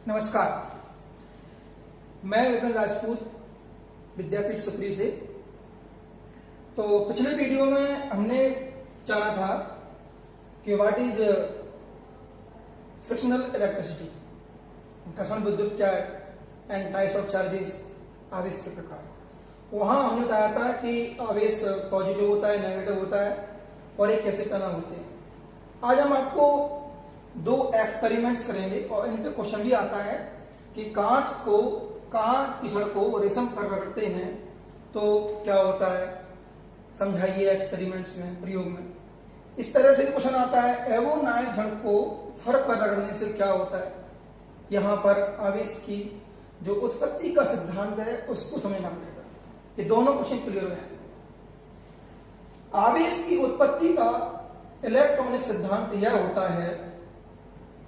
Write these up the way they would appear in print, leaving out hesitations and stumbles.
नमस्कार, मैं विपिन राजपूत विद्यापीठ सुप्री से। तो पिछले वीडियो में हमने जाना था कि व्हाट इज फ्रिक्शनल इलेक्ट्रिसिटी, घर्षण विद्युत क्या है, एंड टाइप्स ऑफ चार्जेस, आवेश के प्रकार। वहां हमने बताया था कि आवेश पॉजिटिव होता है, नेगेटिव होता है और एक कैसे पैदा होते हैं। आज हम आपको दो एक्सपेरिमेंट्स करेंगे और इन पे क्वेश्चन भी आता है कि कांच की छड़ को रेशम पर रगड़ते हैं तो क्या होता है, समझाइए एक्सपेरिमेंट्स में, प्रयोग में। इस तरह से क्वेश्चन आता है एवोनाइट छड़ को फर पर रगड़ने से क्या होता है। यहां पर आवेश की जो उत्पत्ति का सिद्धांत है उसको समझना पड़ेगा। ये दोनों क्वेश्चन क्लियर हो जाएंगे। आवेश की उत्पत्ति का इलेक्ट्रॉनिक सिद्धांत यह होता है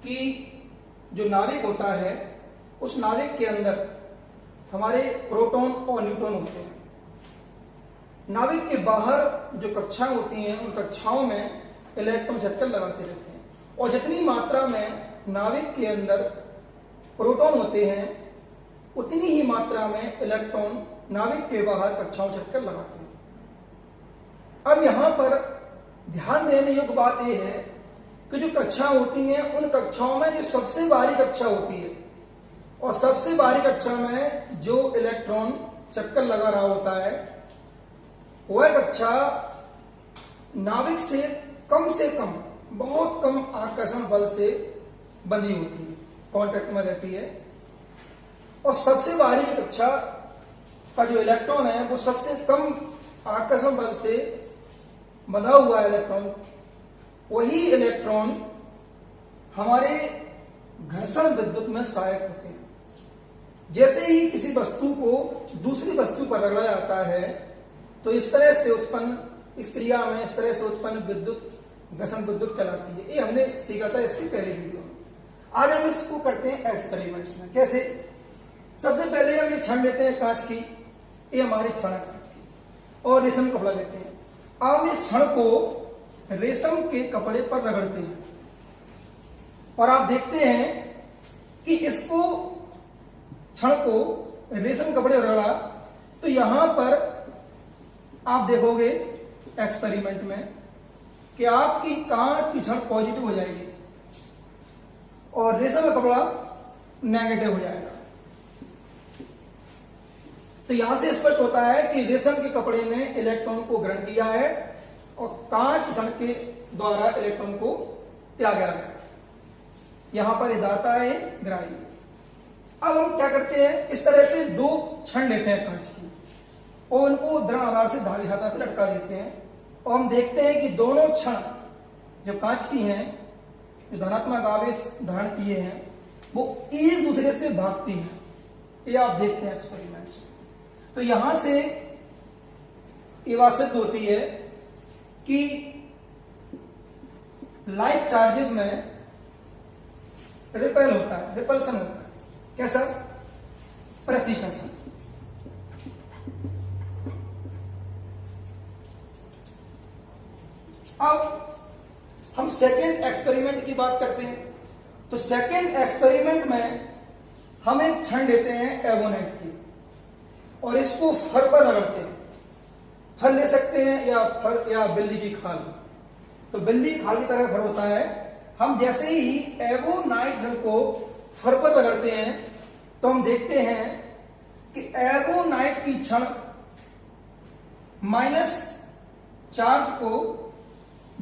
कि जो नाविक होता है उस नाविक के अंदर हमारे प्रोटॉन और न्यूट्रॉन होते हैं। नाविक के बाहर जो कक्षाएं होती हैं उन कक्षाओं में इलेक्ट्रॉन चक्कर लगाते रहते हैं और जितनी मात्रा में नाविक के अंदर प्रोटॉन होते हैं उतनी ही मात्रा में इलेक्ट्रॉन नाविक के बाहर कक्षाओं चक्कर लगाते हैं। अब यहां पर ध्यान देने योग्य बात यह है कि जो कक्षा होती हैं उन कक्षाओं में जो सबसे बाहरी कक्षा होती है और सबसे बाहरी कक्षा में जो इलेक्ट्रॉन चक्कर लगा रहा होता है वह कक्षा नाविक से कम बहुत कम आकर्षण बल से बंधी होती है, कांटेक्ट में रहती है। और सबसे बाहरी कक्षा का जो इलेक्ट्रॉन है वो सबसे कम आकर्षण बल से बंधा हुआ इलेक्ट्रॉन, वही इलेक्ट्रॉन हमारे घर्षण विद्युत में सहायक होते हैं। जैसे ही किसी वस्तु को दूसरी वस्तु पर रगड़ा जाता है तो इस तरह से उत्पन्न, इस क्रिया में इस तरह से उत्पन्न विद्युत घर्षण विद्युत कहलाती है। ये हमने सीखा था इसके पहले वीडियो में। आज हम इसको करते हैं एक्सपेरिमेंट्स में। कैसे? सबसे पहले हम ये छड़ लेते हैं कांच की, ये हमारी छड़ है कांच की, और रेशम कपड़ा लेते हैं। अब इस छड़ को रेशम के कपड़े पर रगड़ते हैं और आप देखते हैं कि इसको छड़ को रेशम कपड़े रगड़ा तो यहां पर आप देखोगे एक्सपेरिमेंट में कि आपकी कांच की छड़ पॉजिटिव हो जाएगी और रेशम का कपड़ा नेगेटिव हो जाएगा। तो यहां से स्पष्ट होता है कि रेशम के कपड़े ने इलेक्ट्रॉन को ग्रहण किया है और कांच की छड़ के द्वारा इलेक्ट्रॉन को त्यागा गया। यहां पर दाता है, ग्राही। अब हम क्या करते हैं, इस तरह से दो छड़ लेते हैं कांच की और उनको दृढ़ आधार से धारी धाता से लटका देते हैं और हम देखते हैं कि दोनों छड़ जो कांच की हैं, जो धनात्मक आवेश धारण किए हैं, वो एक दूसरे से भागती हैं। ये आप देखते हैं एक्सपेरिमेंट्स में। तो यहां से ये बात सिद्ध होती है कि लाइक चार्जेस में रिपेल होता है, रिपल्सन होता है। कैसा? प्रतिकर्षण। अब हम सेकेंड एक्सपेरिमेंट की बात करते हैं। तो सेकेंड एक्सपेरिमेंट में हम एक छड़ लेते हैं एवोनाइट की और इसको फर पर रगड़ते हैं। फल ले सकते हैं या बिल्ली की खाल। तो बिल्ली खाल की तरह फर होता है। हम जैसे ही एवोनाइट छड़ को फर पर रगड़ते हैं तो हम देखते हैं कि एवोनाइट की छड़ माइनस चार्ज को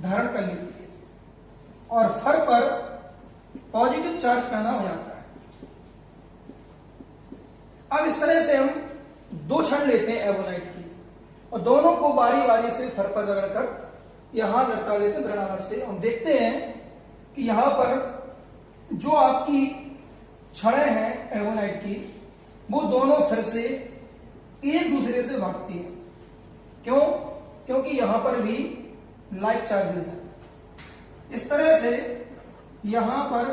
धारण कर लेती है और फर पर पॉजिटिव चार्ज पैदा हो जाता है। अब इस तरह से हम दो छड़ लेते हैं एवोनाइट की और दोनों को बारी बारी से फर पर रगड़कर यहां लटका देते हैं दृढ़ से। हम देखते हैं कि यहां पर जो आपकी छड़ें हैं एवोनाइट की वो दोनों फिर से एक दूसरे से भागती हैं। क्यों? क्योंकि यहां पर भी लाइक चार्जेस हैं। इस तरह से यहां पर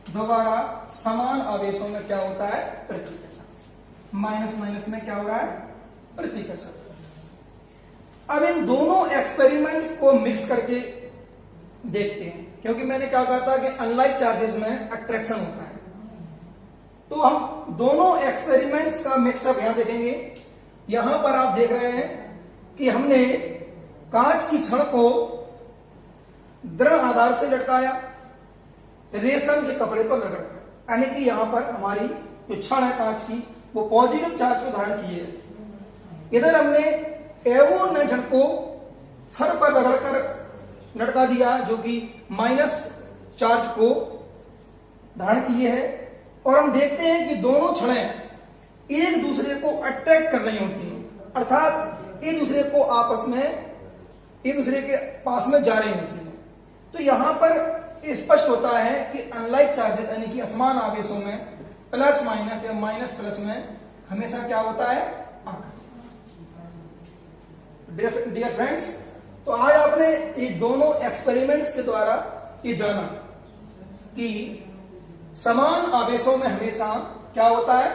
दोबारा समान आवेशों में क्या होता है? प्रतिकर्षण। माइनस माइनस में क्या हो रहा है? प्रतिकर्षण। अब इन दोनों एक्सपेरिमेंट्स को मिक्स करके देखते हैं, क्योंकि मैंने क्या कहा था कि अनलाइक चार्जेस में अट्रैक्शन होता है तो हम दोनों एक्सपेरिमेंट्स का मिक्सअप यहां देखेंगे। यहां पर आप देख रहे हैं कि हमने कांच की छड़ को दृढ़ आधार से लटकाया, रेशम के कपड़े पर रगड़ा, यानी कि यहां पर हमारी जो छड़ है कांच की वो पॉजिटिव चार्ज को धारण किए है। इधर हमने एवोन छड़ को फर पर रगड़कर लटका दिया जो कि माइनस चार्ज को धारण किए है। और हम देखते हैं कि दोनों छड़ें एक दूसरे को अट्रैक्ट कर रही होती हैं, अर्थात एक दूसरे को आपस में एक दूसरे के पास में जा रही होती हैं। तो यहां पर स्पष्ट होता है कि अनलाइक चार्जेस यानी कि असमान आवेशों में प्लस माइनस या माइनस प्लस में हमेशा क्या होता है, डियर फ्रेंड्स, तो आज आपने ये दोनों एक्सपेरिमेंट्स के द्वारा ये जाना कि समान आवेशों में हमेशा क्या होता है,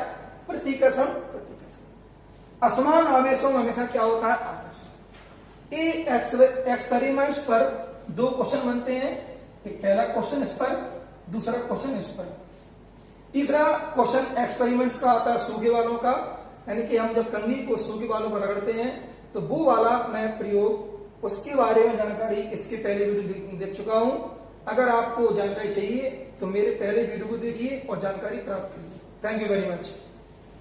प्रतिकर्षण, असमान आवेशों में हमेशा क्या होता है, आकर्षण। ये एक्सपेरिमेंट्स पर दो क्वेश्चन बनते हैं, एक पहला क्वेश्चन इस पर, दूसरा क्वेश्चन इस पर। तीसरा क्वेश्चन एक्सपेरिमेंट्स का आता है सूखे वालों का, यानी कि हम जब कंघी को सूखे वालों पर रगड़ते हैं तो वो वाला मैं प्रयोग, उसके बारे में जानकारी इसके पहले वीडियो देख चुका हूं। अगर आपको जानकारी चाहिए तो मेरे पहले वीडियो को देखिए और जानकारी प्राप्त करिए। Thank you very much.